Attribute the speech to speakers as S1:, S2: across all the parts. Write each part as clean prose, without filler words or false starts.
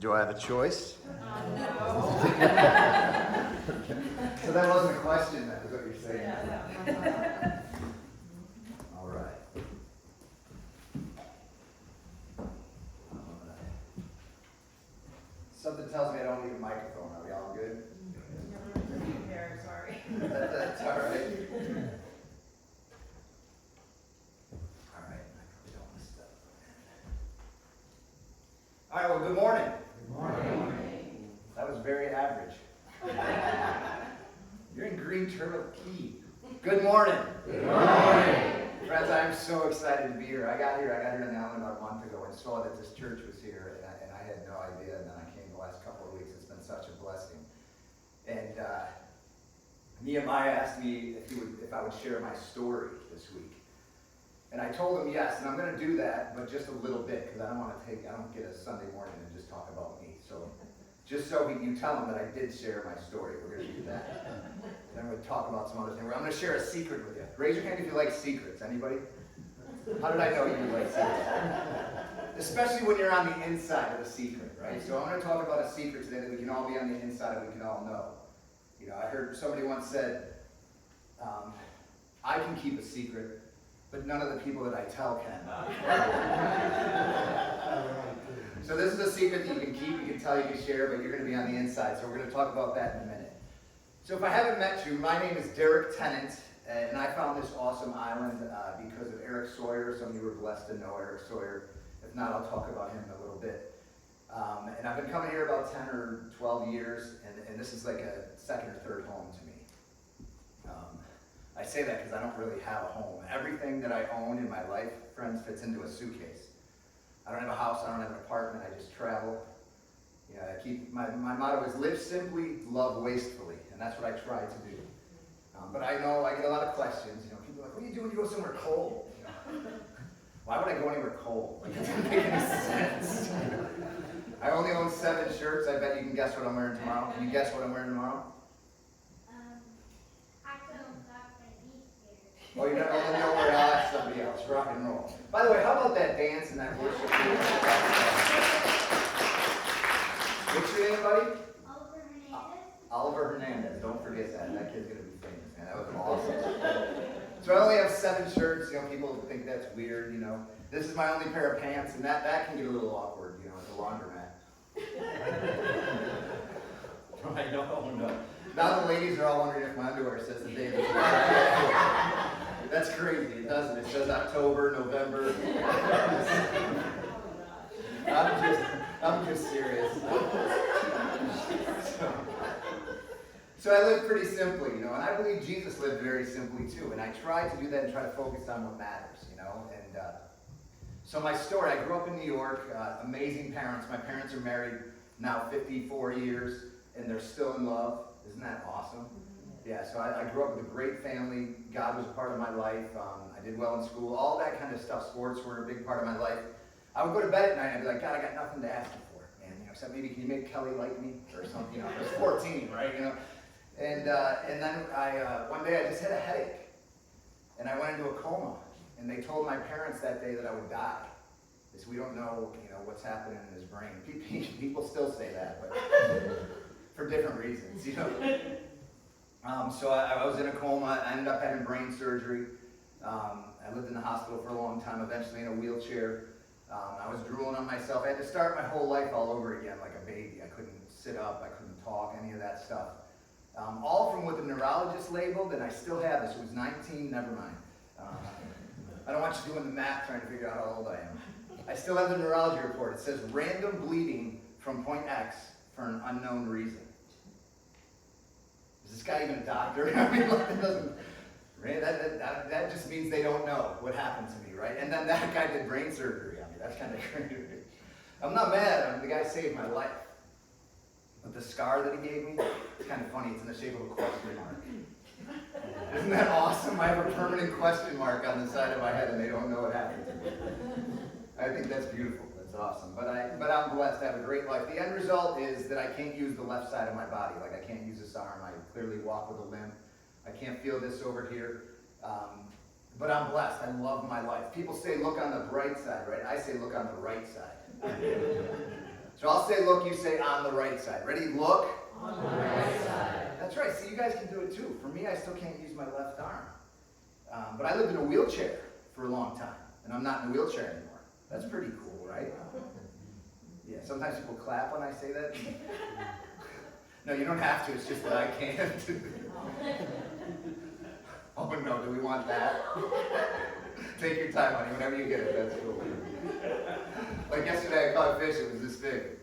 S1: Do I have a choice?
S2: No.
S1: So that wasn't a question, that is what you're saying.
S2: Yeah.
S1: All right. Something tells me I don't need a microphone. Are we all good?
S2: Sorry.
S1: That's all right. All right. I probably don't want to step on that. All right. Well, good morning.
S3: Good morning.
S1: That was very average. You're in Green Turtle Key. Good morning.
S3: Good morning.
S1: Friends, I'm so excited to be here. I got here in the island about a month ago and saw that this church was here, and I had no idea. And then I came the last couple of weeks. It's been such a blessing. And Nehemiah asked me if I would share my story this week. And I told him yes, and I'm going to do that, but just a little bit, because I don't get a Sunday morning and just talk about me. So just so you tell him that I did share my story, we're going to do that. Then we'll talk about some other things. I'm going to share a secret with you. Raise your hand if you like secrets. Anybody? How did I know you like secrets? Especially when you're on the inside of the secret, right? So I'm going to talk about a secret today that we can all be on the inside of, we can all know. You know, I heard somebody once said, I can keep a secret, but none of the people that I tell can. So this is a secret that you can keep, you can tell, you can share, but you're going to be on the inside. So we're going to talk about that in a minute. So if I haven't met you, my name is Derrick Tennant, and I found this awesome island because of Eric Sawyer. Some of you were blessed to know Eric Sawyer. If not, I'll talk about him in a little bit. And I've been coming here about 10 or 12 years, and this is like a second or third home to me. I say that because I don't really have a home. Everything that I own in my life, friends, fits into a suitcase. I don't have a house, I don't have an apartment, I just travel. You know, my motto is live simply, love wastefully, and that's what I try to do. But I know I get a lot of questions. You know, people are like, what do you do when you go somewhere cold? You know, why would I go anywhere cold? Like, it doesn't make any sense. I only own 7 shirts. I bet you can guess what I'm wearing tomorrow. Can you guess what I'm wearing tomorrow? Oh, you're not going nowhere else, somebody else. Rock and roll. By the way, how about that dance and that worship? What's your name, buddy?
S4: Oliver Hernandez.
S1: Oliver Hernandez. Don't forget that. That kid's going to be famous, man. That was awesome. So I only have 7 shirts. You know, people think that's weird, you know. This is my only pair of pants, and that can get a little awkward, you know, at the laundromat. I know. Now the ladies are all wondering if my underwear says the day before. That's crazy. It doesn't. It says October, November. I'm just serious. So I live pretty simply, you know, and I believe Jesus lived very simply too. And I try to do that and try to focus on what matters, you know. And so my story, I grew up in New York, amazing parents. My parents are married now 54 years, and they're still in love. Isn't that awesome? Yeah, so I grew up with a great family. God was a part of my life. I did well in school, all that kind of stuff. Sports were a big part of my life. I would go to bed at night and I'd be like, God, I got nothing to ask you for, man. You know, except maybe can you make Kelly like me or something? You know, I was 14, right? You know, and then one day I just had a headache, and I went into a coma. And they told my parents that day that I would die. They said, we don't know, you know, what's happening in his brain. People still say that, but for different reasons, you know. So I was in a coma. I ended up having brain surgery. I lived in the hospital for a long time, eventually in a wheelchair. I was drooling on myself. I had to start my whole life all over again like a baby. I couldn't sit up. I couldn't talk, any of that stuff. All from what the neurologist labeled, and I still have this. It was 19, never mind. I don't want you doing the math trying to figure out how old I am. I still have the neurology report. It says random bleeding from point X for an unknown reason. Is this guy even a doctor? I mean, that just means they don't know what happened to me, right? And then that guy did brain surgery on me. That's kind of crazy. I'm not mad. The guy saved my life. But the scar that he gave me, it's kind of funny. It's in the shape of a question mark. Isn't that awesome? I have a permanent question mark on the side of my head, and they don't know what happened to me. I think that's beautiful. That's awesome. But I'm blessed to have a great life. The end result is that I can't use the left side of my body. Like, I can't use this arm. I clearly walk with a limp. I can't feel this over here. But I'm blessed. I love my life. People say look on the bright side, right? I say look on the right side. So I'll say look, you say on the right side. Ready? Look.
S2: On the right side.
S1: That's right. See, you guys can do it too. For me, I still can't use my left arm. But I lived in a wheelchair for a long time, and I'm not in a wheelchair anymore. That's pretty cool, right? Yeah, sometimes people clap when I say that. No, you don't have to. It's just that I can't. Oh, no. Do we want that? Take your time, honey. Whenever you get it, that's cool. Like yesterday, I caught fish. It was this big.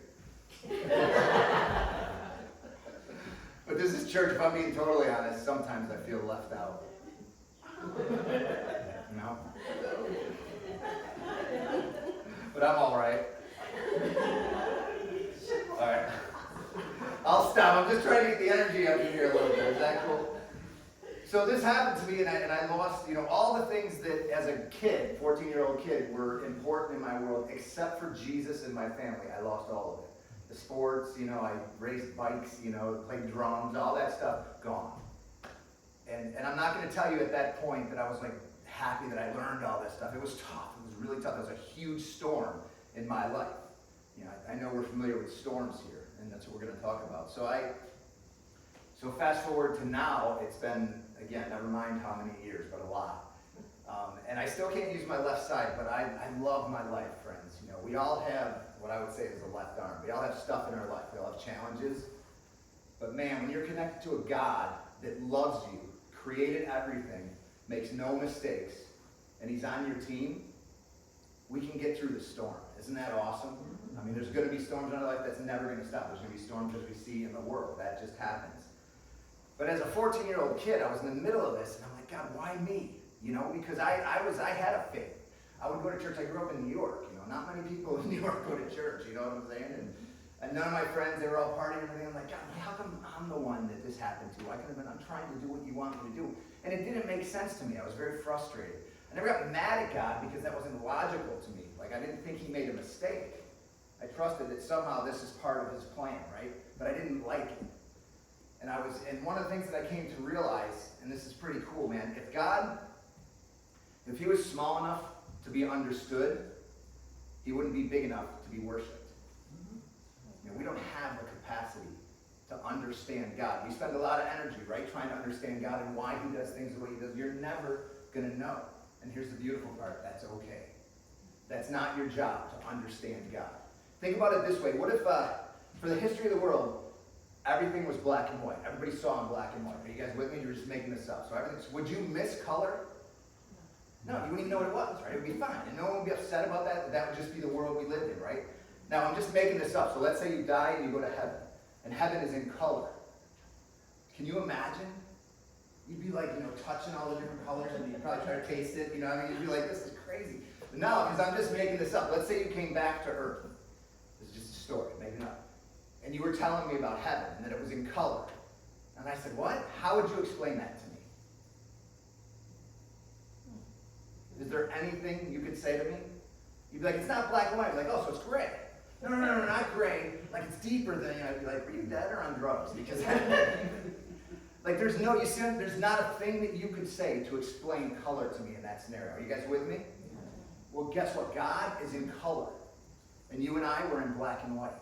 S1: But this is church. If I'm being totally honest, sometimes I feel left out. You know? But I'm all right. All right. I'll stop. I'm just trying to get the energy up in here a little bit. Is that cool? So this happened to me, and I lost, all the things that as a kid, 14-year-old kid, were important in my world, except for Jesus and my family. I lost all of it. The sports, I raced bikes, played drums, all that stuff, gone. And I'm not going to tell you at that point that I was like happy that I learned all this stuff. It was tough. It was really tough. It was a huge storm in my life. I know we're familiar with storms here, and that's what we're going to talk about. So fast forward to now, it's been, again, never mind how many years, but a lot. And I still can't use my left side, but I love my life, friends. We all have what I would say is a left arm. We all have stuff in our life. We all have challenges. But man, when you're connected to a God that loves you, created everything, makes no mistakes, and he's on your team, we can get through the storm. Isn't that awesome? I mean, there's going to be storms in our life. That's never going to stop. There's going to be storms as we see in the world. That just happens. But as a 14-year-old kid, I was in the middle of this, and I'm like, God, why me? Because I had a faith. I would go to church. I grew up in New York. Not many people in New York go to church. You know what I'm saying? And none of my friends, they were all partying and everything. I'm like, God, how come I'm the one that this happened to? I'm trying to do what you want me to do. And it didn't make sense to me. I was very frustrated. I never got mad at God because that wasn't logical to me. Like, I didn't think he made a mistake. I trusted that somehow this is part of his plan, right? But I didn't like it. And one of the things that I came to realize, and this is pretty cool, man, if he was small enough to be understood, he wouldn't be big enough to be worshipped. We don't have the capacity to understand God. We spend a lot of energy, right, trying to understand God and why he does things the way he does. You're never going to know. And here's the beautiful part. That's okay. That's not your job to understand God. Think about it this way. What if, for the history of the world, everything was black and white? Everybody saw in black and white. Are you guys with me? You're just making this up. So would you miss color? No, you wouldn't even know what it was, right? It would be fine. And no one would be upset about that. That would just be the world we lived in, right? Now, I'm just making this up. So let's say you die and you go to heaven. And heaven is in color. Can you imagine? You'd be like, touching all the different colors, and you'd probably try to taste it. You'd be like, this is crazy. But no, because I'm just making this up. Let's say you came back to earth. This is just a story, making it up. And you were telling me about heaven, and that it was in color. And I said, what? How would you explain that to me? Is there anything you could say to me? You'd be like, it's not black and white. You're like, oh, so it's gray. No, not gray. Like, it's deeper than, I'd be like, were you dead or on drugs? Because, like, there's not a thing that you could say to explain color to me in that scenario. Are you guys with me? Well, guess what? God is in color. And you and I were in black and white.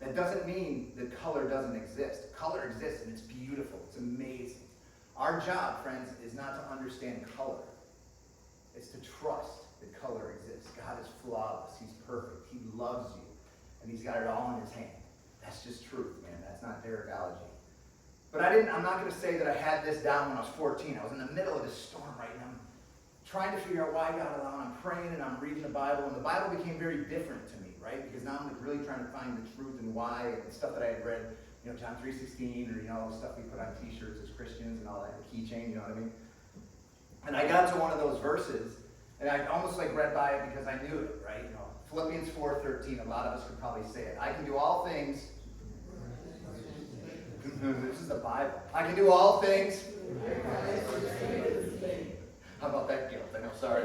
S1: That doesn't mean that color doesn't exist. Color exists, and it's beautiful. It's amazing. Our job, friends, is not to understand color. It's to trust that color exists. God is flawless. He's perfect. He loves you. And he's got it all in his hand. That's just truth, man. That's not Derrickology. But I'm not going to say that I had this down when I was 14. I was in the middle of this storm, right? And I'm trying to figure out why God allowed. I'm praying and I'm reading the Bible. And the Bible became very different to me, right? Because now I'm really trying to find the truth and why and stuff that I had read, John 3:16 or, all the stuff we put on t-shirts as Christians and all that, the keychain, you know what I mean? And I got to one of those verses, and I almost read by it because I knew it, right? Philippians 4:13, a lot of us could probably say it. I can do all things. This is the Bible. I can do all things. How about that guilt? I know, sorry.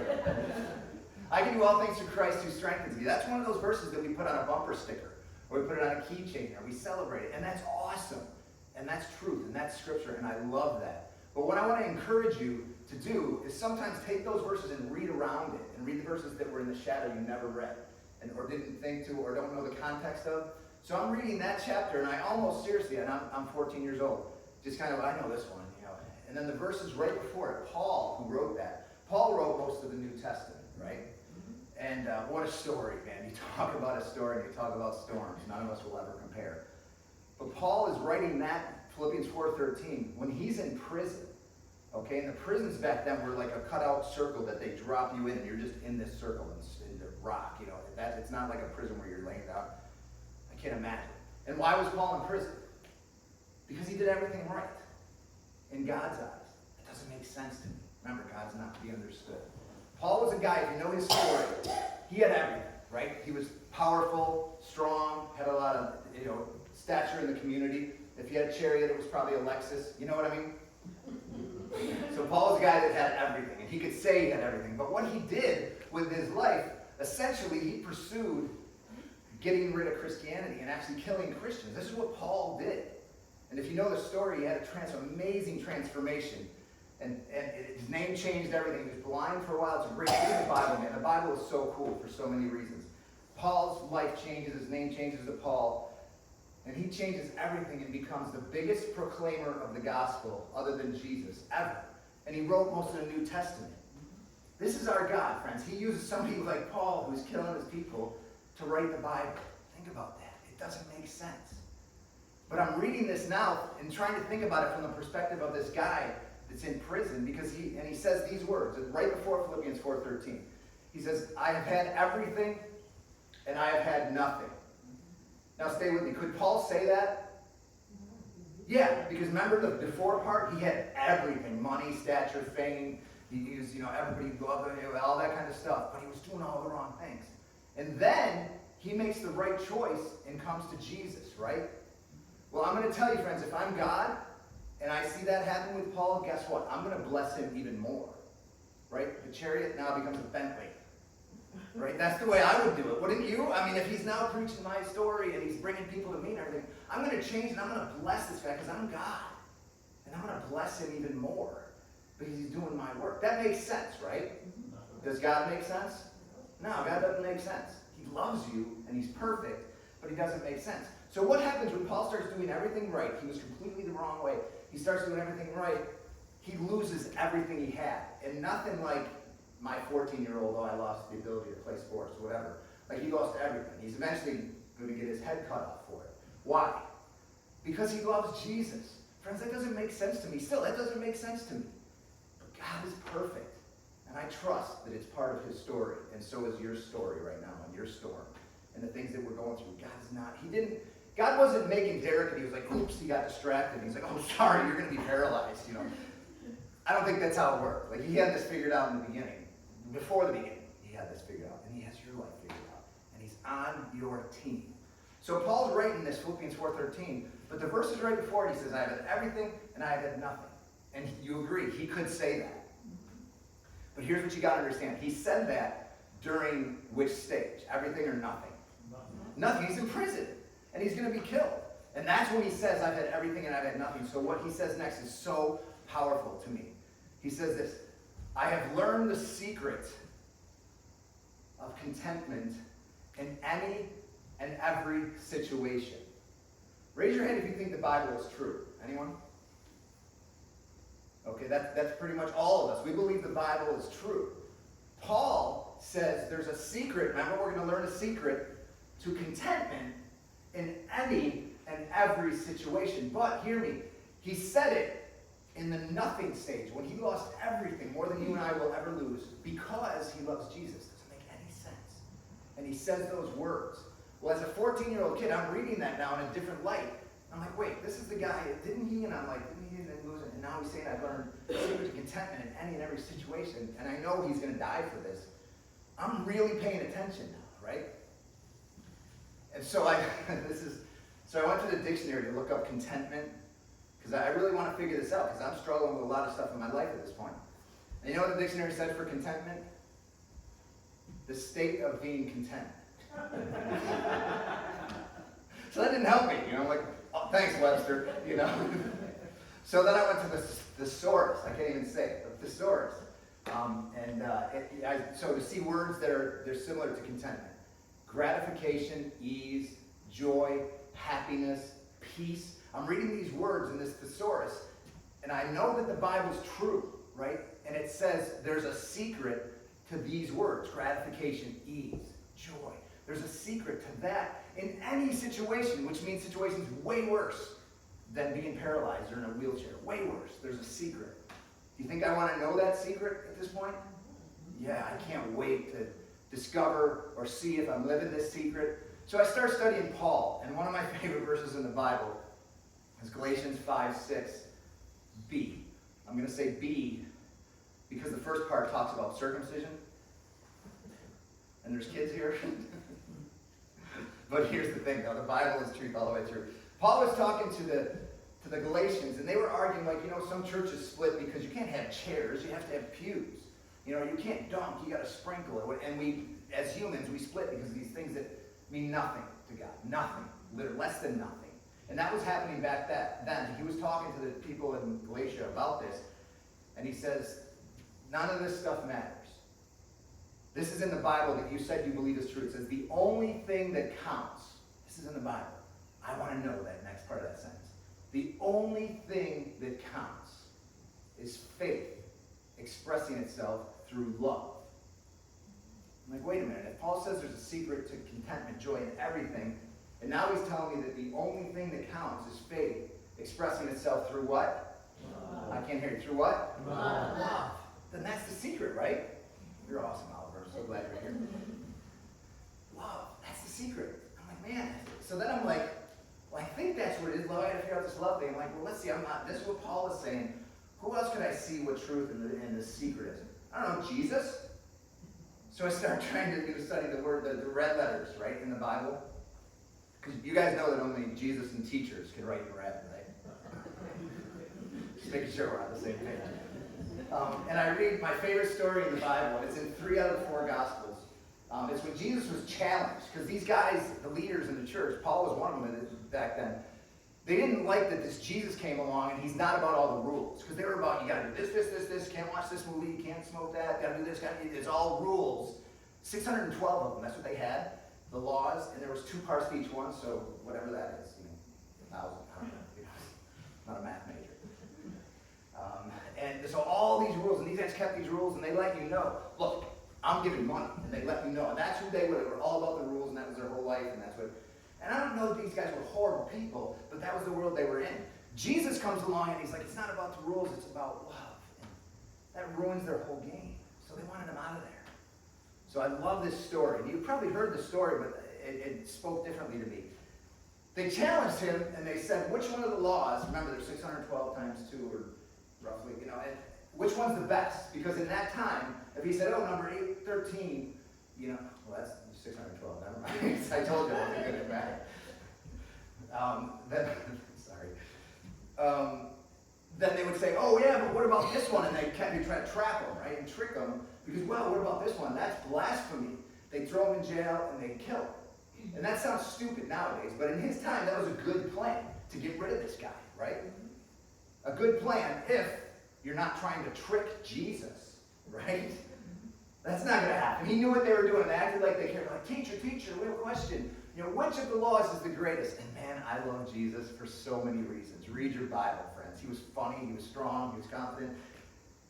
S1: I can do all things through Christ who strengthens me. That's one of those verses that we put on a bumper sticker, or we put it on a keychain, or we celebrate it. And that's awesome. And that's truth, and that's scripture, and I love that. But what I want to encourage you to do is sometimes take those verses and read around it, and read the verses that were in the shadow you never read. or didn't think to, or don't know the context of. So I'm reading that chapter, and I almost seriously, and I'm 14 years old, just kind of, I know this one, you know. And then the verses right before it, Paul, who wrote that, Paul wrote most of the New Testament, right? And what a story, man. You talk about a story, and you talk about storms. None of us will ever compare. But Paul is writing that, Philippians 4:13, when he's in prison. Okay, and the prisons back then were like a cutout circle that they drop you in, and you're just in this circle in the rock. You know, it's not like a prison where you're laying down. I can't imagine. And why was Paul in prison? Because he did everything right in God's eyes. It doesn't make sense to me. Remember, God's not to be understood. Paul was a guy, if you know his story, he had everything, right? He was powerful, strong, had a lot of, stature in the community. If he had a chariot, it was probably a Lexus. You know what I mean? So Paul was a guy that had everything, and he could say he had everything. But what he did with his life, essentially, he pursued getting rid of Christianity and actually killing Christians. This is what Paul did. And if you know the story, he had a amazing transformation. And his name changed everything. He was blind for a while. It's a great read the Bible, man. The Bible is so cool for so many reasons. Paul's life changes. His name changes to Paul. And he changes everything and becomes the biggest proclaimer of the gospel other than Jesus ever. And he wrote most of the New Testament. This is our God, friends. He uses somebody like Paul, who's killing his people, to write the Bible. Think about that. It doesn't make sense. But I'm reading this now and trying to think about it from the perspective of this guy that's in prison, because he says these words right before Philippians 4:13. He says, I have had everything and I have had nothing. Now stay with me. Could Paul say that? Yeah, because remember the before part? He had everything. Money, stature, fame. He was, everybody loved him, all that kind of stuff. But he was doing all the wrong things. And then he makes the right choice and comes to Jesus, right? Well, I'm going to tell you, friends, if I'm God and I see that happen with Paul, guess what? I'm going to bless him even more, right? The chariot now becomes a Bentley, right? That's the way I would do it, wouldn't you? I mean, if he's now preaching my story and he's bringing people to me and everything, I'm going to change and I'm going to bless this guy because I'm God. And I'm going to bless him even more because he's doing my work. That makes sense, right? Does God make sense? No, God doesn't make sense. He loves you and he's perfect, but he doesn't make sense. So what happens when Paul starts doing everything right? He was completely the wrong way. He starts doing everything right. He loses everything he had. And nothing like my 14-year-old, I lost the ability to play sports, whatever. Like, he lost everything. He's eventually going to get his head cut off for it. Why? Because he loves Jesus. Friends, that doesn't make sense to me. Still, that doesn't make sense to me. But God is perfect. And I trust that it's part of his story. And so is your story right now, and your storm. And the things that we're going through. God wasn't making Derrick and he was like, oops, he got distracted. He's like, oh, sorry, you're going to be paralyzed, I don't think that's how it worked. Like, he had this figured out in the beginning. Before the beginning, he had this figured out. And he has your life figured out. And he's on your team. So Paul's writing this, Philippians 4:13, but the verses right before it, he says, I have had everything and I have had nothing. And you agree, he could say that. But here's what you got to understand. He said that during which stage? Everything or nothing? Nothing. He's in prison. And he's going to be killed. And that's when he says, I've had everything and I've had nothing. So what he says next is so powerful to me. He says this, I have learned the secret of contentment in any and every situation. Raise your hand if you think the Bible is true. Anyone? Okay, that's pretty much all of us. We believe the Bible is true. Paul says there's a secret. Remember, we're going to learn a secret to contentment in any and every situation. But hear me, he said it in the nothing stage, when he lost everything, more than you and I will ever lose, because he loves Jesus. Doesn't make any sense. And he says those words. Well, as a 14-year-old kid, I'm reading that now in a different light. I'm like, wait, this is the guy, didn't he? And I'm like, didn't he didn't lose it? And now he's saying I've learned the secret to contentment in any and every situation, and I know he's going to die for this. I'm really paying attention now, right? And so I went to the dictionary to look up contentment, because I really want to figure this out, because I'm struggling with a lot of stuff in my life at this point. And you know what the dictionary said for contentment? The state of being content. So that didn't help me, I'm like, oh, thanks, Webster, So then I went to the thesaurus. I can't even say it, the thesaurus. So to see words that they're similar to contentment. gratification, ease, joy, happiness, peace. I'm reading these words in this thesaurus, and I know that the Bible's true, right? And it says there's a secret to these words: gratification, ease, joy. There's a secret to that in any situation, which means situations way worse than being paralyzed or in a wheelchair. Way worse. There's a secret. Do you think I want to know that secret at this point? Yeah, I can't wait to discover or see if I'm living this secret. So I start studying Paul, and one of my favorite verses in the Bible is Galatians 5:6b. I'm going to say B because the first part talks about circumcision. And there's kids here. But here's the thing, though. The Bible is truth all the way through. Paul was talking to the Galatians, and they were arguing, like, some churches split because you can't have chairs, you have to have pews. You can't dunk, you got to sprinkle it. And we, as humans, we split because of these things that mean nothing to God. Nothing. Literally, less than nothing. And that was happening back then. He was talking to the people in Galatia about this, and he says, none of this stuff matters. This is in the Bible that you said you believe is true. It says the only thing that counts, this is in the Bible. I want to know that next part of that sentence. The only thing that counts is faith expressing itself through love. I'm like, wait a minute. If Paul says there's a secret to contentment, joy, and everything, and now he's telling me that the only thing that counts is faith expressing itself through what?
S2: Love.
S1: I can't hear you. Through what?
S2: Love.
S1: Then that's the secret, right? You're awesome, Oliver. I'm so glad you're here. Love. That's the secret. I'm like, man. So then I'm like, well, I think that's what it is. Well, I got to figure out this love thing. I'm like, well, let's see. This is what Paul is saying. Who else could I see what truth and the secret is? I don't know, Jesus? So I start trying to study the red letters, right, in the Bible. Because you guys know that only Jesus and teachers can write in red, right? Just making sure we're on the same page. And I read my favorite story in the Bible, and it's in 3 out of the 4 Gospels. It's when Jesus was challenged, because these guys, the leaders in the church, Paul was one of them back then, they didn't like that this Jesus came along and he's not about all the rules. Because they were about, you got to do this, can't watch this movie, you can't smoke that, got to do this, it's all rules. 612 of them, that's what they had, the laws, and there was 2 parts to each one, so whatever that is, 1,000, not a math major. And so all these rules, and these guys kept these rules, and they let you know, look, I'm giving money, and they let you know. And that's who they were. They were all about the rules, and that was their whole life, and that's what. And I don't know that these guys were horrible people, but that was the world they were in. Jesus comes along, and he's like, it's not about the rules, it's about love. And that ruins their whole game. So they wanted him out of there. So I love this story. And you've probably heard the story, but it spoke differently to me. They challenged him, and they said, which one of the laws, remember there's 612 times 2, or roughly, and which one's the best? Because in that time, if he said, number 813, well, that's 612, never mind. I told you I wasn't good at math. Then they would say, oh yeah, but what about this one? And they try to trap him, right, and trick him, because, well, what about this one? That's blasphemy. They throw him in jail, and they kill him. And that sounds stupid nowadays, but in his time, that was a good plan to get rid of this guy, right? A good plan if you're not trying to trick Jesus, right? That's not going to happen. He knew what they were doing. They acted like they cared. Like, teacher, we have a question. Which of the laws is the greatest? And man, I love Jesus for so many reasons. Read your Bible, friends. He was funny. He was strong. He was confident.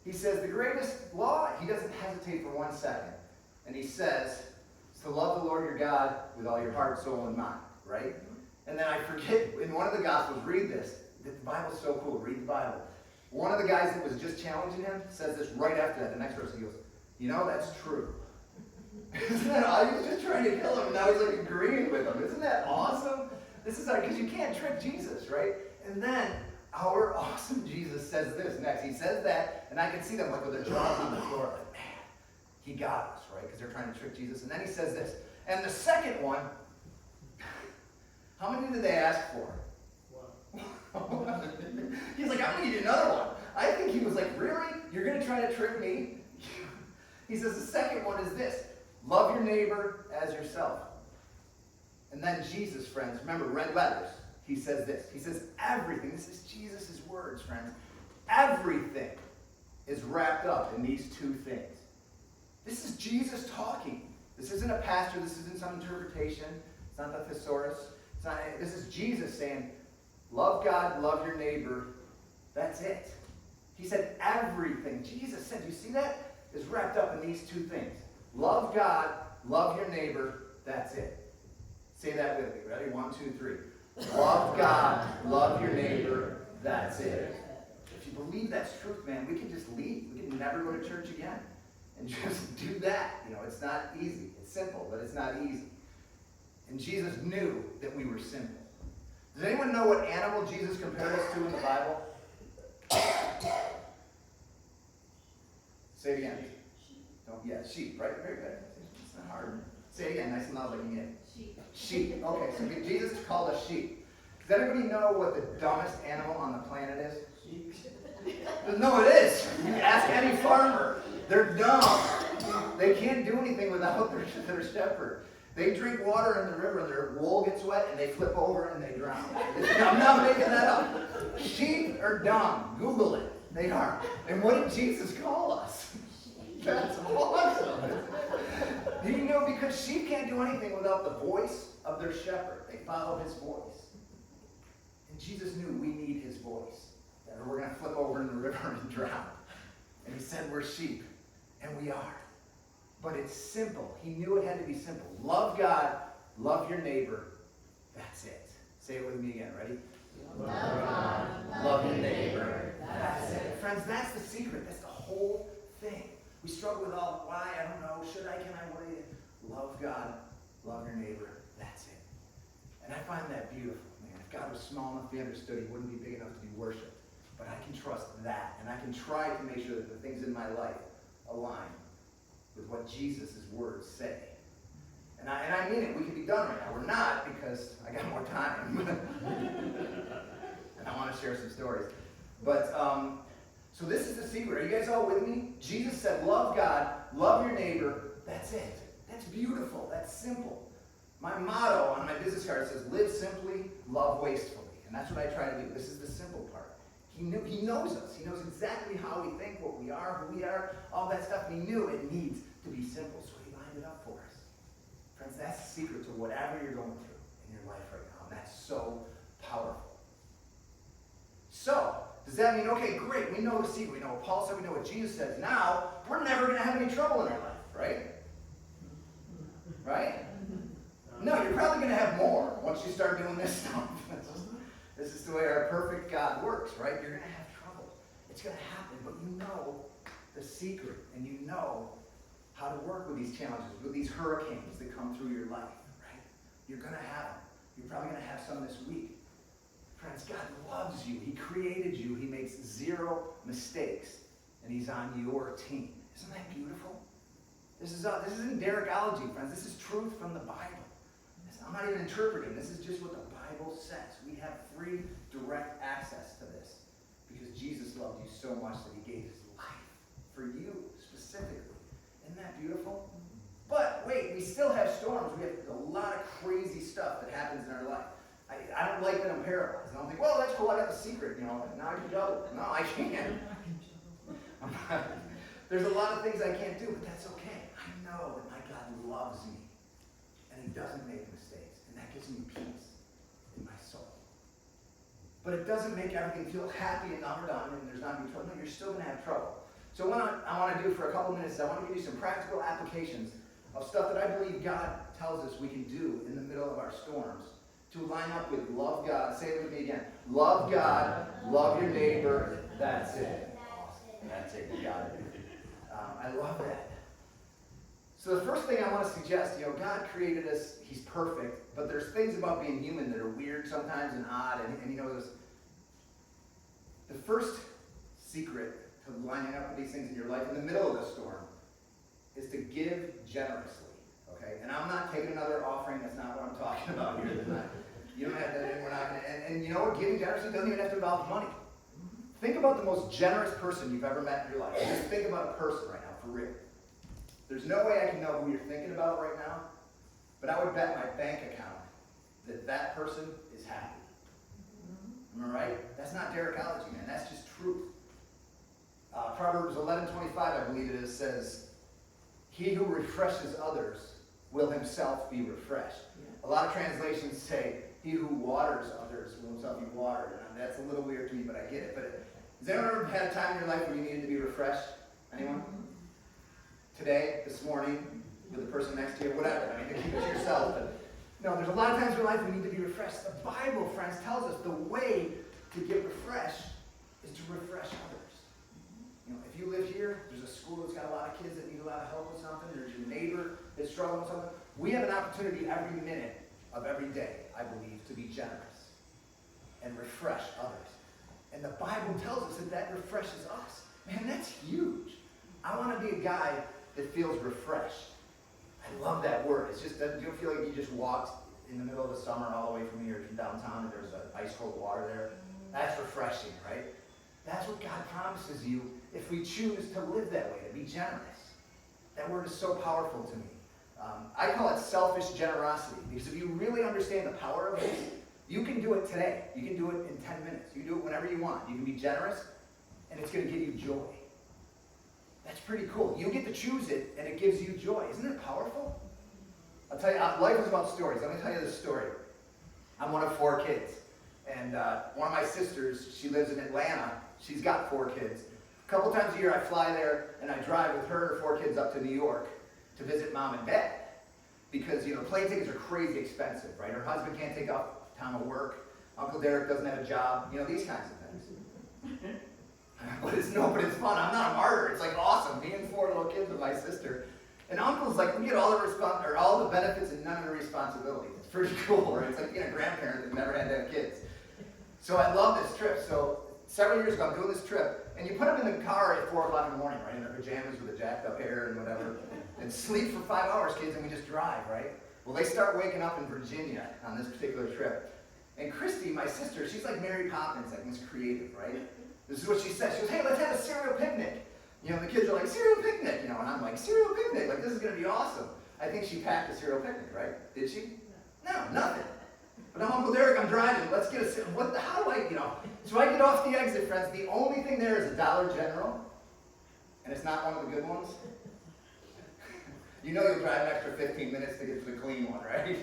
S1: He says the greatest law, he doesn't hesitate for 1 second. And he says, it's to love the Lord your God with all your heart, soul, and mind, right? And then I forget, in one of the Gospels, read this. The Bible's so cool. Read the Bible. One of the guys that was just challenging him says this right after that. The next verse, he goes, that's true. Isn't that awesome? He was just trying to kill him, and now he's like agreeing with him. Isn't that awesome? This is because you can't trick Jesus, right? And then our awesome Jesus says this next. He says that, and I can see them like with their jaws on the floor, like, man, he got us, right? Because they're trying to trick Jesus. And then he says this. And the second one, how many did they ask for? He's like, I'm going to give you another one. I think he was like, really? You're going to try to trick me? He says the second one is this. Love your neighbor as yourself. And then Jesus, friends, remember, red letters. He says this. He says everything. This is Jesus' words, friends. Everything is wrapped up in these 2 things. This is Jesus talking. This isn't a pastor. This isn't some interpretation. It's not the thesaurus. It's not. This is Jesus saying, love God, love your neighbor. That's it. He said everything. Jesus said, you see that? Is wrapped up in these two things. Love God, love your neighbor. That's it. Say that with me. Ready? 1, 2, 3. Love God, love your neighbor. That's it. If you believe that's truth, man, we can just leave. We can never go to church again. And just do that. You know, it's not easy. It's simple, but it's not easy. And Jesus knew that we were simple. Does anyone know what animal Jesus compared us to in the Bible? Say it again. Sheep, right? Very good. It's not hard. Say it again, nice and loud like you get. Sheep. Okay, so Jesus called us sheep. Does anybody know what the dumbest animal on the planet is? Sheep. No, it is. You ask any farmer. They're dumb. They can't do anything without their shepherd. They drink water in the river and their wool gets wet and they flip over and they drown. I'm not making that up. Sheep are dumb. Google it. They are. And what did Jesus call us? That's awesome. You know, because sheep can't do anything without the voice of their shepherd. They follow his voice. And Jesus knew we need his voice. Or we're going to flip over in the river and drown. And he said we're sheep. And we are. But it's simple. He knew it had to be simple. Love God. Love your neighbor. That's it. Say it with me again. Ready?
S2: Love God.
S1: Love your neighbor. That's it. Friends, that's the secret. That's the whole thing. We struggle with all, why, I don't know, should I, can I, what do you? Love God, love your neighbor, that's it. And I find that beautiful, man. If God was small enough to be understood, he wouldn't be big enough to be worshipped. But I can trust that, and I can try to make sure that the things in my life align with what Jesus' words say. And I mean it, we can be done right now. We're not, because I got more time. And I want to share some stories. But, so this is the secret. Are you guys all with me? Jesus said, love God, love your neighbor. That's it. That's beautiful. That's simple. My motto on my business card says, live simply, love wastefully. And that's what I try to do. This is the simple part. He knows us. He knows exactly how we think, what we are, who we are, all that stuff. And he knew it needs to be simple, so he lined it up for us. Friends, that's the secret to whatever you're going through in your life right now. And that's so powerful. So, does that mean, okay, great, we know the secret, we know what Paul said, we know what Jesus says. Now, we're never going to have any trouble in our life, right? Right? No, you're probably going to have more once you start doing this stuff. This is the way our perfect God works, right? You're going to have trouble. It's going to happen, but you know the secret, and you know how to work with these challenges, with these hurricanes that come through your life, right? You're going to have them. You're probably going to have some this week. Friends, God loves you. He created you. He makes 0 mistakes. And he's on your team. Isn't that beautiful? This isn't Derrickology, friends. This is truth from the Bible. I'm not even interpreting. This is just what the Bible says. We have free, direct access to this. Because Jesus loved you so much that he gave his life for you specifically. Isn't that beautiful? But wait, we still have storms. We have a lot of crazy stuff that happens in our life. I don't like that I'm paralyzed. I don't think, well, that's cool, I got the secret, you know, now I can double. No, I can't. There's a lot of things I can't do, but that's okay. I know that my God loves me, and he doesn't make mistakes, and that gives me peace in my soul. But it doesn't make everything feel happy and overdone, and there's not going to be trouble. No, you're still going to have trouble. So what I want to do for a couple minutes is I want to give you some practical applications of stuff that I believe God tells us we can do in the middle of our storms, to line up with love God. Say it with me again. Love God, love your neighbor. That's it. Awesome. That's it. You got it. I love that. So the first thing I want to suggest, you know, God created us. He's perfect. But there's things about being human that are weird sometimes and odd. And he knows us. The first secret to lining up with these things in your life in the middle of the storm is to give generously. Okay? And I'm not taking another offering. That's not what I'm talking about here tonight. You don't have to, and we're not going to, and you know what? Giving generously doesn't even have to involve money. Think about the most generous person you've ever met in your life. Just think about a person right now, for real. There's no way I can know who you're thinking about right now, but I would bet my bank account that that person is happy. Am I right? That's not Derrickology, man. That's just truth. Proverbs 11:25, I believe it is, says, he who refreshes others will himself be refreshed. A lot of translations say, he who waters others will himself be watered. And that's a little weird to me, but I get it. But has anyone ever had a time in your life where you needed to be refreshed? Anyone? Today, this morning, with the person next to you, whatever. I mean, keep it to yourself. But no, there's a lot of times in your life we need to be refreshed. The Bible, friends, tells us the way to get refreshed is to refresh others. You know, if you live here, there's a school that's got a lot of kids that need a lot of help with something. There's your neighbor that's struggling with something. We have an opportunity every minute of every day, I believe, to be generous and refresh others. And the Bible tells us that refreshes us. Man, that's huge. I want to be a guy that feels refreshed. I love that word. It's just that you don't feel like you just walked in the middle of the summer all the way from here to downtown and there's ice cold water there. That's refreshing, right? That's what God promises you if we choose to live that way, to be generous. That word is so powerful to me. I call it selfish generosity, because if you really understand the power of this, you can do it today. You can do it in 10 minutes. You can do it whenever you want. You can be generous, and it's going to give you joy. That's pretty cool. You get to choose it, and it gives you joy. Isn't it powerful? I'll tell you, life is about stories. Let me tell you this story. I'm one of 4 kids, and one of my sisters, she lives in Atlanta. She's got 4 kids. A couple times a year, I fly there, and I drive with her and her 4 kids up to New York to visit mom and dad. Because, you know, plane tickets are crazy expensive, right? Her husband can't take off time of work. Uncle Derrick doesn't have a job. You know, these kinds of things. But it's fun. I'm not a martyr. It's like awesome. Me and 4 little kids with my sister. And Uncle's like, we get all the benefits and none of the responsibilities. It's pretty cool, right? It's like being a grandparent that never had to have kids. So I love this trip. So several years ago, I'm doing this trip, and you put them in the car at 4 o'clock in the morning, right? In their pajamas with a jacked up hair and whatever. And sleep for 5 hours, kids, and we just drive, right? Well, they start waking up in Virginia on this particular trip. And Christy, my sister, she's like Mary Poppins, like Miss Creative, right? This is what she says. She goes, hey, let's have a cereal picnic. You know, the kids are like, cereal picnic, you know, and I'm like, cereal picnic, like this is going to be awesome. I think she packed a cereal picnic, right? Did she? No, nothing. But I'm Uncle Derrick, I'm driving, let's get a, how do I, you know? So I get off the exit, friends. The only thing there is a Dollar General, and it's not one of the good ones. You know you'll drive an extra 15 minutes to get to the clean one, right?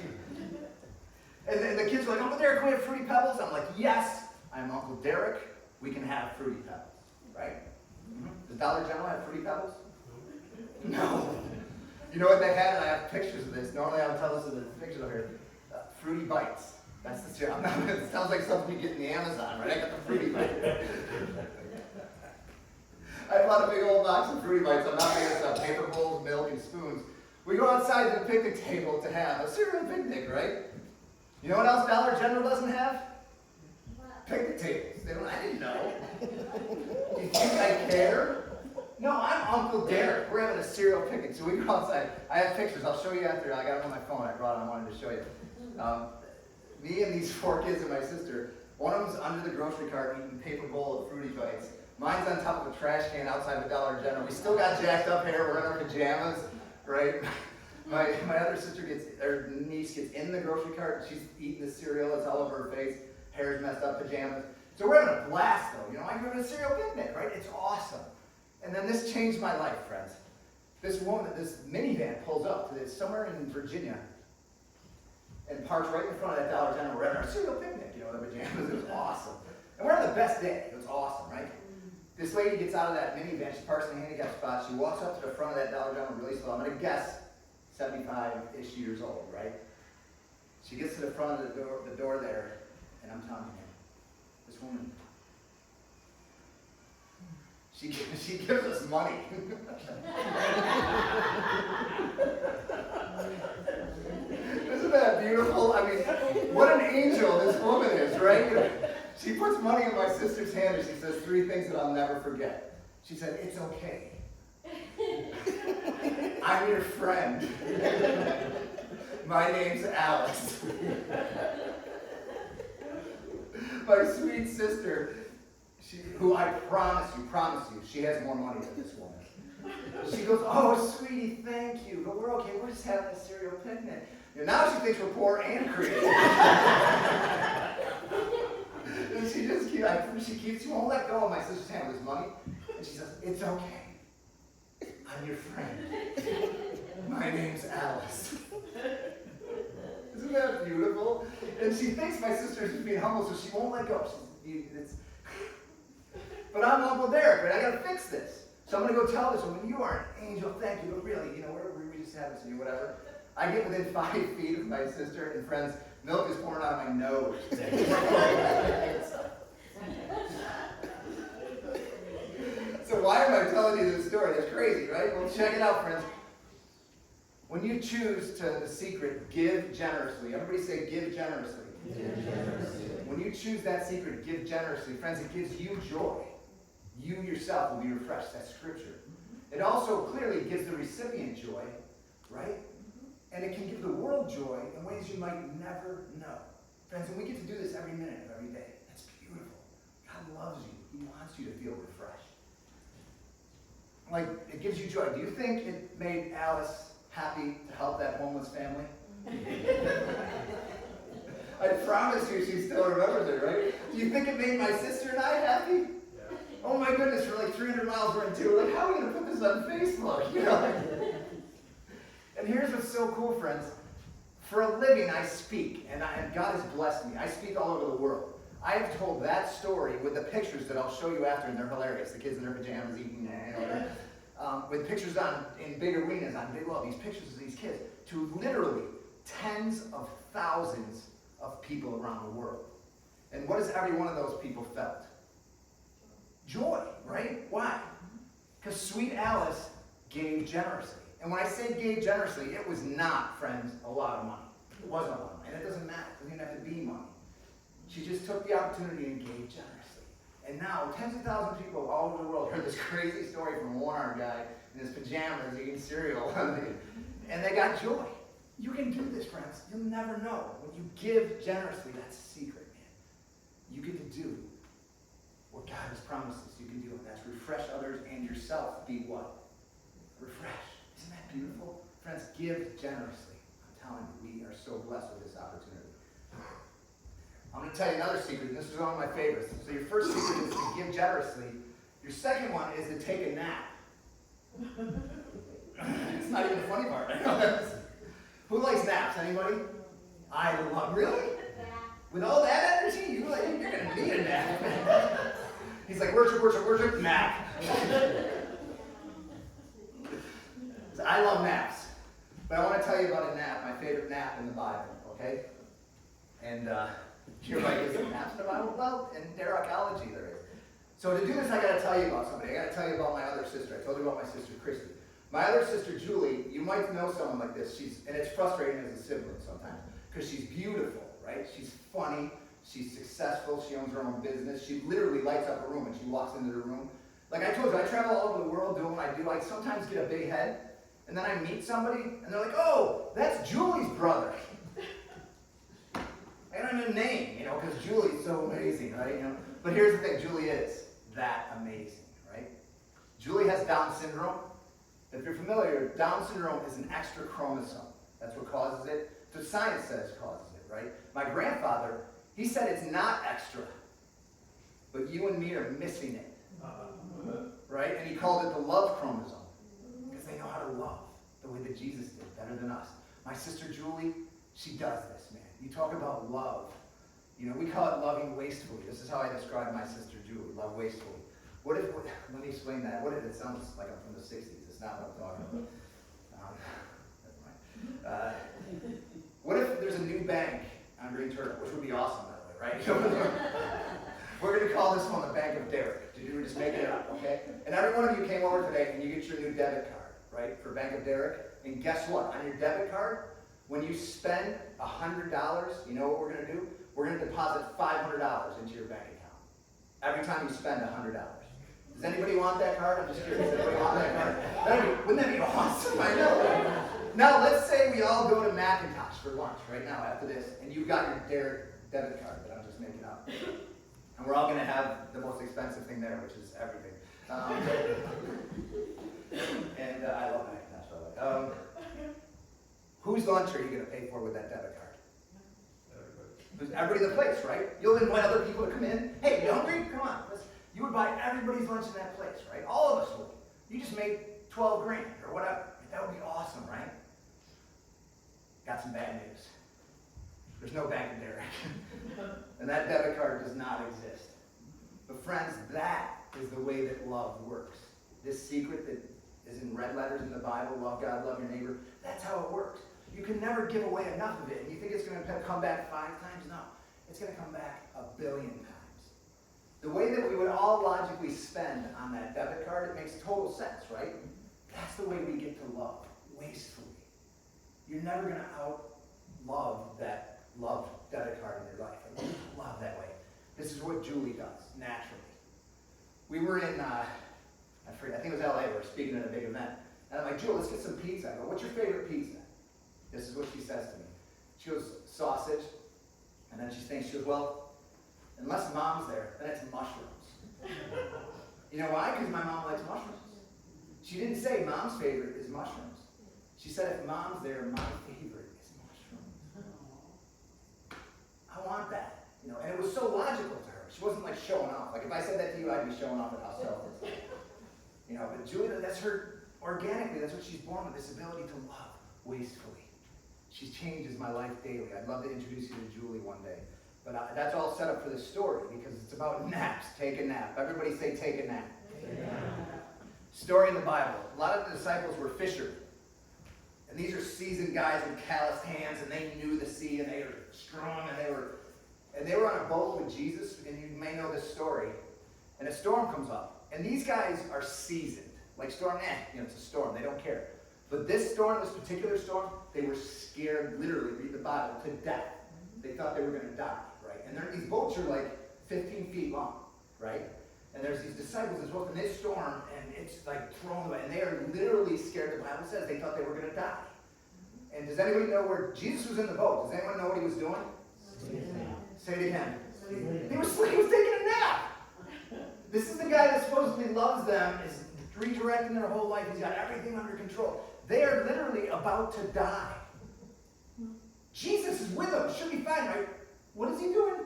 S1: And then the kids are like, Uncle Derrick, can we have Fruity Pebbles? I'm like, yes, I'm Uncle Derrick. We can have Fruity Pebbles, right? Does Dollar General have Fruity Pebbles? No. You know what they had? And I have pictures of this. Normally I would tell us in the pictures over here. Fruity Bites. That's the cereal. It sounds like something you get in the Amazon, right? I got the Fruity Bites. I bought a big old box of Fruity Bites. I'm not making this up. Paper bowls, milk, and spoons. We go outside to the picnic table to have a cereal picnic, right? You know what else Dollar General doesn't have? Picnic tables. They don't. I didn't know. You think I care? No, I'm Uncle Derrick. We're having a cereal picnic. So we go outside. I have pictures. I'll show you after. I got them on my phone. I brought them. I wanted to show you. Me and these 4 kids and my sister. One of them's under the grocery cart eating a paper bowl of Fruity Bites. Mine's on top of a trash can outside of Dollar General. We still got jacked up hair. We're in our pajamas, right? My other sister niece gets in the grocery cart. She's eating the cereal. It's all over her face. Hair's messed up, pajamas. So we're having a blast, though. You know, I'm having a cereal picnic, right? It's awesome. And then this changed my life, friends. This minivan pulls up to somewhere in Virginia and parks right in front of that Dollar General. We're having our cereal picnic, you know, the pajamas. It was awesome. And we're having the best day. It was awesome, right? This lady gets out of that minivan. She parks in a handicap spot. She walks up to the front of that Dollar General really slow. I'm going to guess 75-ish years old, right? She gets to the front of the door there, and I'm telling you, this woman, she gives us money. Isn't that beautiful? I mean, what an angel this woman is, right? She puts money in my sister's hand and she says 3 things that I'll never forget. She said, it's okay. I'm your friend. My name's Alice. My sweet sister, who I promise you, she has more money than this woman. She goes, oh, sweetie, thank you, but we're okay. We're just having a cereal picnic. You know, now she thinks we're poor and creative. And she won't let go of my sister's hand with this money. And she says, it's okay. I'm your friend. My name's Alice. Isn't that beautiful? And she thinks my sister's just being humble, so she won't let go. But I'm Uncle Derrick, right? I gotta fix this. So I'm gonna go tell this woman, you are an angel, thank you, but really, we just have this in you, whatever. I get within 5 feet of my sister, and friends, milk is pouring out of my nose. So why am I telling you this story? That's crazy, right? Well, check it out, friends. When you choose the secret, give generously. Everybody say, give generously.
S3: Give generously.
S1: When you choose that secret, give generously. Friends, it gives you joy. You yourself will be refreshed. That's scripture. It also clearly gives the recipient joy, right? And it can give the world joy in ways you might never know. Friends, and we get to do this every minute of every day. That's beautiful. God loves you. He wants you to feel refreshed. Like, it gives you joy. Do you think it made Alice happy to help that homeless family? I promise you she still remembers it, right? Do you think it made my sister and I happy? Yeah. Oh my goodness, we're like 300 miles we're into. We're like, how are we going to put this on Facebook? You know? And here's what's so cool, friends. For a living, I speak, and God has blessed me. I speak all over the world. I have told that story with the pictures that I'll show you after, and they're hilarious. The kids in their pajamas eating, with pictures in big arenas, on big wall, these pictures of these kids, to literally tens of thousands of people around the world. And what has every one of those people felt? Joy, right? Why? Because sweet Alice gave generously. And when I say gave generously, it was not, friends, a lot of money. It wasn't a lot of money. And it doesn't matter. It doesn't even have to be money. She just took the opportunity and gave generously. And now, tens of thousands of people all over the world heard this crazy story from a one-armed guy in his pajamas eating cereal. And they got joy. You can do this, friends. You'll never know. When you give generously, that's a secret, man. You get to do what God has promised us you can do. And that's refresh others and yourself. Be what? Refresh. Isn't that beautiful? Friends, give generously. I'm telling you, we are so blessed with this opportunity. I'm going to tell you another secret, and this is one of my favorites. So your first secret is to give generously. Your second one is to take a nap. It's not even the funny part. I know. Who likes naps? Anybody? I love. Really? With all that energy, you're going to need a nap. He's like, worship, nap. I love naps. But I want to tell you about a nap, my favorite nap in the Bible, okay? And you're like, is there naps in the Bible? Well, in Derrickology there is. So to do this, I got to tell you about somebody. I got to tell you about my other sister. I told you about my sister, Christy. My other sister, Julie, you might know someone like this. And it's frustrating as a sibling sometimes, because she's beautiful, right? She's funny. She's successful. She owns her own business. She literally lights up a room when she walks into the room. Like I told you, I travel all over the world doing what I do. I sometimes get a big head, and then I meet somebody, and they're like, oh, that's Julie's brother. I don't even name, because Julie's so amazing, right? But here's the thing, Julie is that amazing, right? Julie has Down syndrome. If you're familiar, Down syndrome is an extra chromosome. That's what causes it. So science says causes it, right? My grandfather, he said it's not extra, but you and me are missing it, right? And he called it the love chromosome, because they know how to love the way that Jesus did, better than us. My sister Julie, she does this, man. You talk about love. We call it loving wastefully. This is how I describe my sister Julie, love wastefully. Let me explain that. It sounds like I'm from the 60s. It's not what I'm talking about. Never mind. What if there's a new bank on Green Turtle, which would be awesome, by the way, right? We're going to call this one the Bank of Derrick. We're just making it up, okay? And every one of you came over today and you get your new debit card, right, for Bank of Derrick. And guess what? On your debit card, when you spend $100, you know what we're going to do? We're going to deposit $500 into your bank account every time you spend $100. Does anybody want that card? I'm just curious. Does anybody want that card? Wouldn't that be awesome? I know. Now, let's say we all go to Macintosh for lunch right now after this, and you've got your Derrick debit card that I'm just making up. And we're all going to have the most expensive thing there, which is everything. And I love Macintosh, by the way. Whose lunch are you going to pay for with that debit card? Because everybody in the place, right? You'll invite other people to come in. Hey, you hungry? Come on. You would buy everybody's lunch in that place, right? All of us would. You just made 12 grand or whatever. That would be awesome, right? Got some bad news. There's no bank in Derrick. And that debit card does not exist. But friends, that is the way that love works. This secret that is in red letters in the Bible, love God, love your neighbor, that's how it works. You can never give away enough of it. And you think it's going to come back 5 times? No. It's going to come back 1 billion times. The way that we would all logically spend on that debit card, it makes total sense, right? That's the way we get to love, wastefully. You're never going to out-love that love debit card in your life. I love that way. This is what Julie does, naturally. We were in, I think it was LA, we were speaking at a big event. And I'm like, Julie, let's get some pizza. I go, what's your favorite pizza? This is what she says to me. She goes, sausage. And then she thinks, she goes, well, unless mom's there, then it's mushrooms. You know why? Because my mom likes mushrooms. She didn't say mom's favorite is mushrooms. She said if mom's there, my favorite is mushrooms. I want that. You know, and it was so logical to her. She wasn't like showing off. Like if I said that to you, I'd be showing off at house selfies. You know, but Julie, that's her organically, that's what she's born with, this ability to love wastefully. She changes my life daily. I'd love to introduce you to Julie one day. But that's all set up for this story because it's about naps. Take a nap. Everybody say take a nap.
S3: Take a nap.
S1: Story in the Bible. A lot of the disciples were fishermen. And these are seasoned guys with calloused hands, and they knew the sea, and they were strong, and they were on a boat with Jesus, and you may know this story. And a storm comes up. And these guys are seasoned. Like storm, it's a storm. They don't care. But this storm, this particular storm, they were scared, literally, read the Bible, to death. They thought they were going to die, right? And these boats are like 15 feet long, right? And there's these disciples as well, and they storm, and it's like thrown away. And they are literally scared. The Bible says they thought they were going to die. And does anybody know where Jesus was in the boat? Does anyone know what he was doing? Say it again. He was taking a nap. This is the guy that supposedly loves them, is redirecting their whole life. He's got everything under control. They are literally about to die. Jesus is with them. Should be fine, right? What is he doing?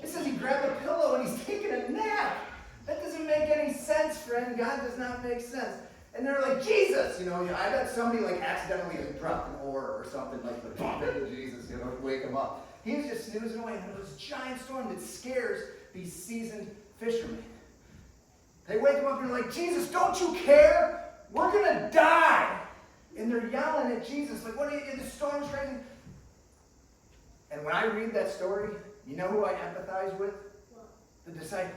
S1: It says he grabbed a pillow and he's taking a nap. That doesn't make any sense, friend. God does not make sense. And they're like, Jesus! You know, I bet somebody like accidentally has dropped an oar or something like bump into Jesus, wake him up. He was just snoozing away, and there was this giant storm that scares these seasoned fishermen. They wake him up and they're like, Jesus, don't you care? We're going to die. And they're yelling at Jesus, like, what are you, the storm's raging. And when I read that story, you know who I empathize with? The disciples.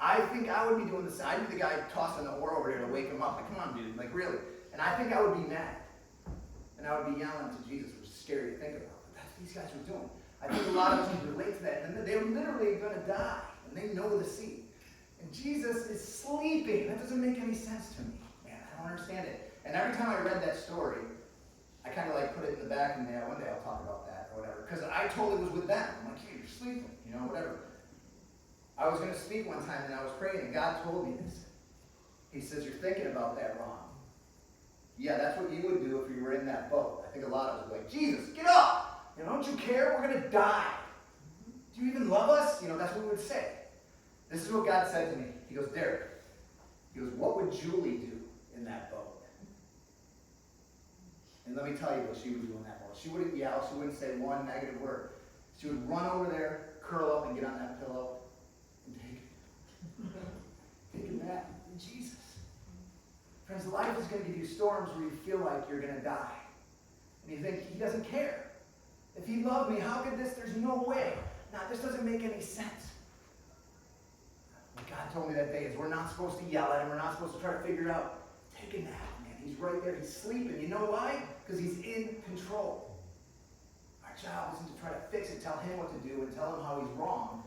S1: I think I would be doing this. I'd be the guy tossing the oar over there to wake him up. Like, come on, dude. Like, really. And I think I would be mad. And I would be yelling to Jesus, which is scary to think about. But that's what these guys were doing. I think a lot of us can relate to that. And they're literally going to die. And they know the sea. And Jesus is sleeping. That doesn't make any sense to me. Man, I don't understand it. And every time I read that story, I kind of like put it in the back and one day I'll talk about that or whatever. Because I totally was with them. I'm like, hey, you're sleeping. You know, whatever. I was going to speak one time and I was praying and God told me this. He says, you're thinking about that wrong. Yeah, that's what you would do if you were in that boat. I think a lot of us would be like, Jesus, get up! You know, don't you care? We're going to die. Do you even love us? You know, that's what we would say. This is what God said to me. He goes, Derrick, he goes, what would Julie do in that boat? And let me tell you what she would do in that boat. She wouldn't yell. She wouldn't say one negative word. She would run over there, curl up, and get on that pillow and take a nap in Jesus. Friends, life is going to give you storms where you feel like you're going to die. And you think, he doesn't care. If he loved me, how could this? There's no way. Now, this doesn't make any sense. What God told me that day is we're not supposed to yell at him. We're not supposed to try to figure it out. Take a nap, man. He's right there. He's sleeping. You know why? Because he's in control. Our job isn't to try to fix it, tell him what to do, and tell him how he's wrong.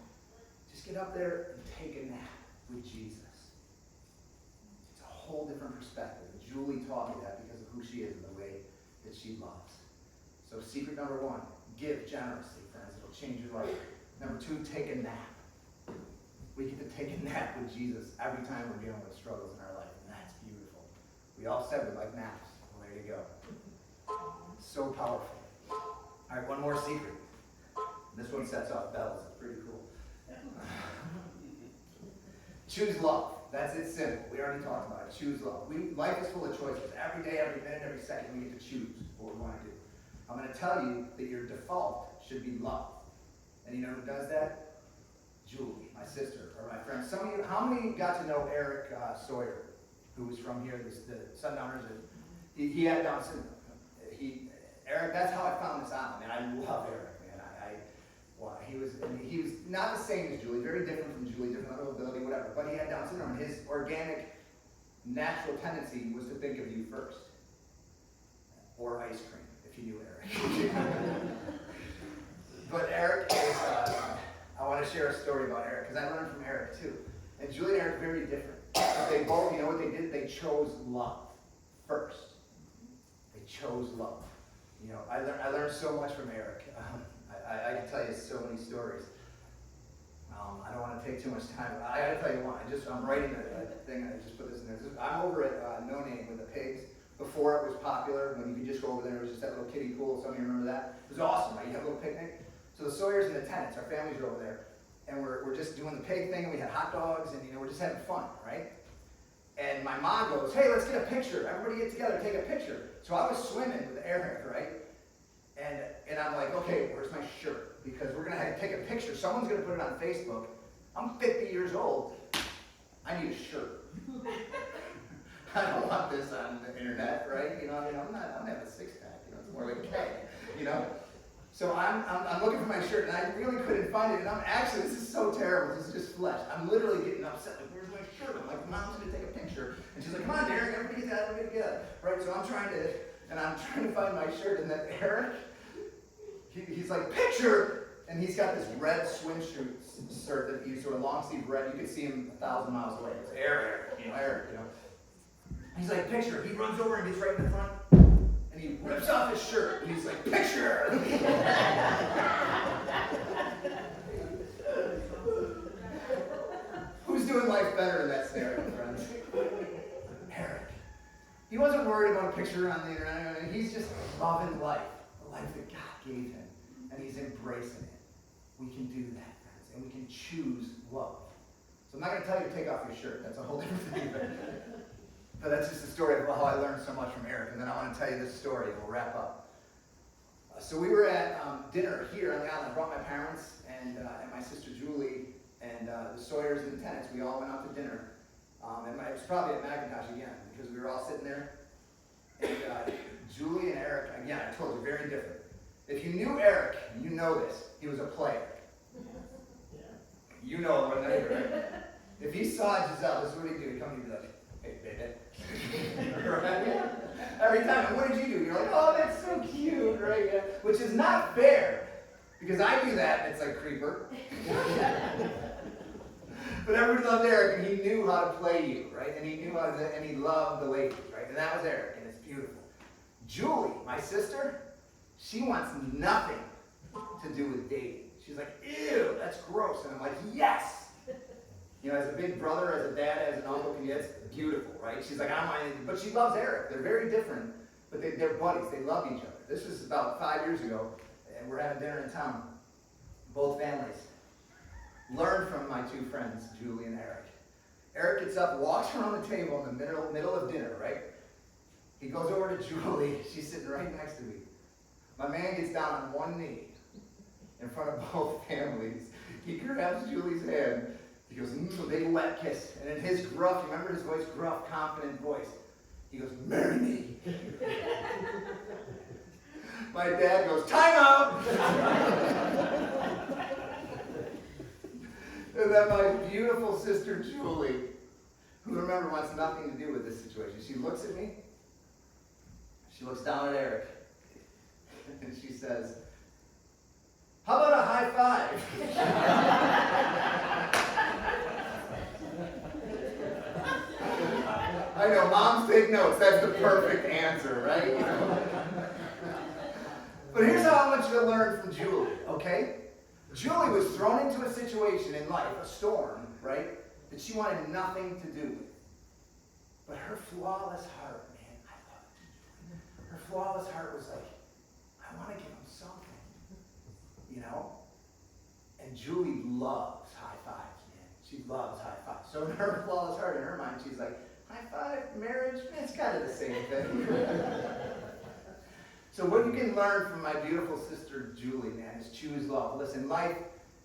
S1: Just get up there and take a nap with Jesus. It's a whole different perspective. Julie taught me that because of who she is and the way that she loves. So secret number 1, give generously, friends. It'll change your life. Number 2, take a nap. We get to take a nap with Jesus every time we're dealing with struggles in our life, and that's beautiful. We all said we like naps. Well, there you go. So powerful. All right, one more secret. This one sets off bells. It's pretty cool. Choose love. That's it, simple. We already talked about it. Choose love. Life is full of choices. Every day, every minute, every second, we get to choose what we want to do. I'm going to tell you that your default should be love. And you know who does that? Julie, my sister, or my friend. Some of you, how many got to know Eric Sawyer, who was from here, the Sundowners? He had Down syndrome. Eric, that's how I found this out, man. I love Eric, man. He was not the same as Julie, very different from Julie, different level of ability, whatever. But he had Down syndrome, and his organic, natural tendency was to think of you first, or ice cream, if you knew Eric. But Eric is. I want to share a story about Eric because I learned from Eric too. And Julie and Eric are very different. But they both, you know what they did? They chose love first. They chose love. You know, I learned so much from Eric. I can tell you so many stories. I don't want to take too much time. I got to tell you one. I'm writing a thing, and I just put this in there. I'm over at No Name with the pigs. Before it was popular, when you could just go over there, it was just that little kiddie pool. Some of you remember that? It was awesome, right? You have a little picnic. So the Sawyers and the Tennants, our families are over there, and we're just doing the pig thing, and we had hot dogs, and we're just having fun, right? And my mom goes, hey, let's get a picture. Everybody get together, take a picture. So I was swimming with Eric, right? And I'm like, okay, where's my shirt? Because we're gonna have to take a picture. Someone's gonna put it on Facebook. I'm 50 years old. I need a shirt. I don't want this on the internet, right? I'm gonna have a six-pack. It's more like a K, So I'm looking for my shirt, and I really couldn't find it. And this is so terrible. This is just flesh. I'm literally getting upset. Like, where's my shirt? I'm like, Mom's gonna take a picture, and she's like, come on, Derrick, everybody get together, right? So I'm trying to find my shirt, and then Eric, he's like, picture, and he's got this red swimsuit shirt that he's sort of long sleeve red. You could see him 1,000 miles away. It's Eric. He's like, picture. He runs over and gets right in the front. And he rips off his shirt, and he's like, picture! Who's doing life better in that scenario, friends? Eric. He wasn't worried about a picture on the internet. He's just loving life, the life that God gave him, and he's embracing it. We can do that, friends, and we can choose love. So I'm not going to tell you to take off your shirt. That's a whole different thing. But that's just a story of how I learned so much from Eric. And then I want to tell you this story, and we'll wrap up. So we were at dinner here on the island. I brought my parents and my sister Julie and the Sawyers and the Tennants. We all went out to dinner. And it was probably at McIntosh again, because we were all sitting there. And Julie and Eric, again, I told you, very different. If you knew Eric, you know this. He was a player. You know what I mean, right? If he saw Giselle, this is what he'd do. He'd come and he'd be like, hey, baby. Right? Every time. And what did you do? You're like, oh, that's so cute, right? Yeah. Which is not fair, because I do that, and it's like creeper. But everybody loved Eric, and he knew how to play you, right? And he knew how to, and he loved the ladies, right? And that was Eric, and it's beautiful. Julie, my sister, she wants nothing to do with dating. She's like, ew, that's gross. And I'm like, yes. As a big brother, as a dad, as an uncle, it's beautiful, right? She's like, I don't mind anything. But she loves Eric. They're very different, but they're buddies. They love each other. This was about 5 years ago, and we're having dinner in town. Both families learned from my two friends, Julie and Eric. Eric gets up, walks around the table in the middle of dinner, right? He goes over to Julie. She's sitting right next to me. My man gets down on one knee in front of both families. He grabs Julie's hand. He goes, a big wet kiss. And in his gruff, you remember his voice, gruff, confident voice, he goes, marry me. My dad goes, time out. And then my beautiful sister, Julie, who, remember, wants nothing to do with this situation, she looks at me, she looks down at Eric, and she says, how about a high five? I know, moms take notes. That's the perfect answer, right? But here's how I want you to learn from Julie, okay? Julie was thrown into a situation in life, a storm, right, that she wanted nothing to do with. But her flawless heart, man, I love it. Her flawless heart was like, I want to give him something, And Julie loves high fives, man. She loves high fives. So in her flawless heart, in her mind, she's like, high five, marriage, it's kind of the same thing. So what you can learn from my beautiful sister Julie, man, is choose love. Listen, life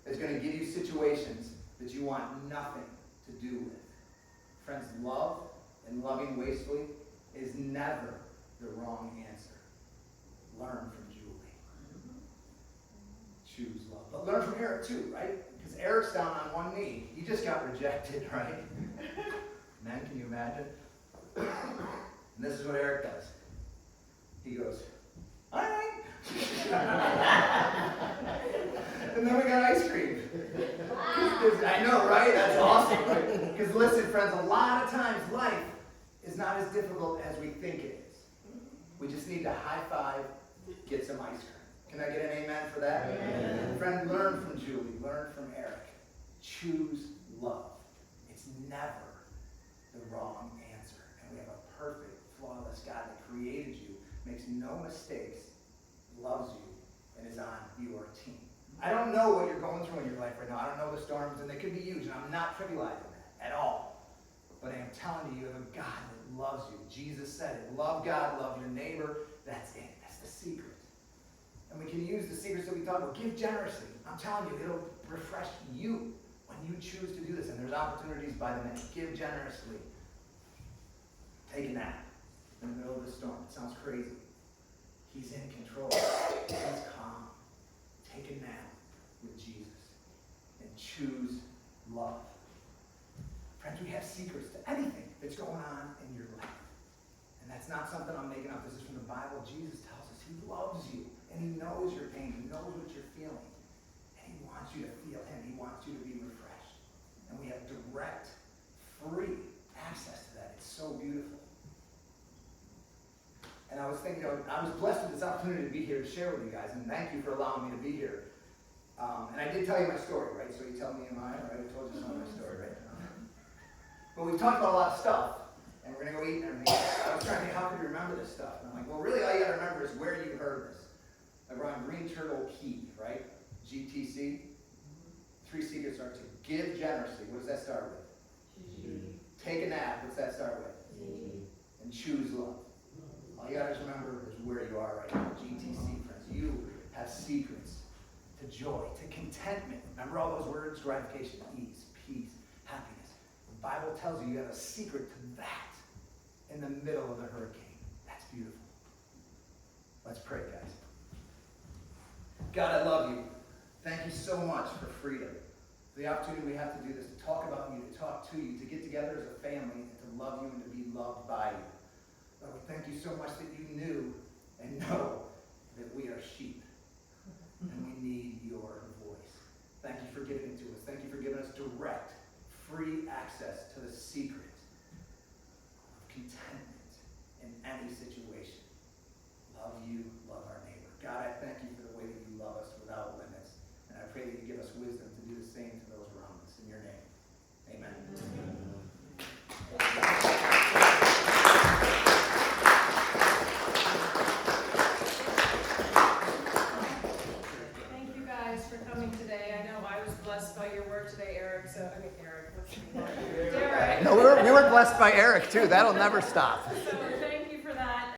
S1: is going to give you situations that you want nothing to do with. Friends, love and loving wastefully is never the wrong answer. Learn from Julie. Choose love. But learn from Eric too, right? Because Eric's down on one knee. He just got rejected, right? Man, can you imagine? And this is what Eric does. He goes, all right. And then we got ice cream. I know, right? That's awesome, right? Because listen, friends, a lot of times life is not as difficult as we think it is. We just need to high five, get some ice cream. Can I get an amen for that? Amen. Friend, learn from Julie, learn from Eric. Choose love. It's never the wrong answer. And we have a perfect, flawless God that created you, makes no mistakes, loves you, and is on your team. I don't know what you're going through in your life right now. I don't know the storms, and they could be huge, and I'm not trivializing that at all. But I am telling you, you have a God that loves you. Jesus said it. Love God, love your neighbor. That's it. That's the secret. And we can use the secrets that we talk about. Give generously. I'm telling you, it'll refresh you when you choose to do this. And there's opportunities by the minute. Give generously. Take a nap in the middle of the storm. It sounds crazy. He's in control. He's calm. Take a nap with Jesus and choose love. Friends, we have secrets to anything that's going on in your life. And that's not something I'm making up. This is from the Bible. Jesus tells us he loves you. And he knows your pain. He knows what you're feeling. And he wants you to feel him. He wants you to be refreshed. And we have direct, free access to that. It's so beautiful. And I was thinking, I was blessed with this opportunity to be here to share with you guys. And thank you for allowing me to be here. And I did tell you my story, right? So you tell me mine, right? I told you some of my story, right? But we've talked about a lot of stuff. And we're going to go eat and everything. I was trying to think, how could you remember this stuff? And I'm like, well, really, all you got to remember is where you heard this. Like we're on Green Turtle Key, right? GTC. 3 secrets are to give generously. What does that start with?
S3: G.
S1: Take a nap. What's that start with?
S3: G.
S1: And choose love. All you got to remember is where you are right now. GTC, friends. You have secrets to joy, to contentment. Remember all those words? Gratification, ease, peace, happiness. The Bible tells you you have a secret to that in the middle of the hurricane. That's beautiful. Let's pray, guys. God, I love you. Thank you so much for freedom. The opportunity we have to do this, to talk about you, to talk to you, to get together as a family, and to love you and to be loved by you. Lord, we thank you so much that you knew and know that we are sheep and we need your voice. Thank you for giving it to us. Thank you for giving us direct, free access to the secret of contentment in any situation. Love you, love our neighbor. God, I thank you for the way that you love us without limits. And I pray that you give us wisdom to do the same to those around us. In your name, amen.
S2: Thank you guys for coming today. I know I was blessed by your word today, Eric. Derrick.
S1: No, we were blessed by Eric too. That'll never stop.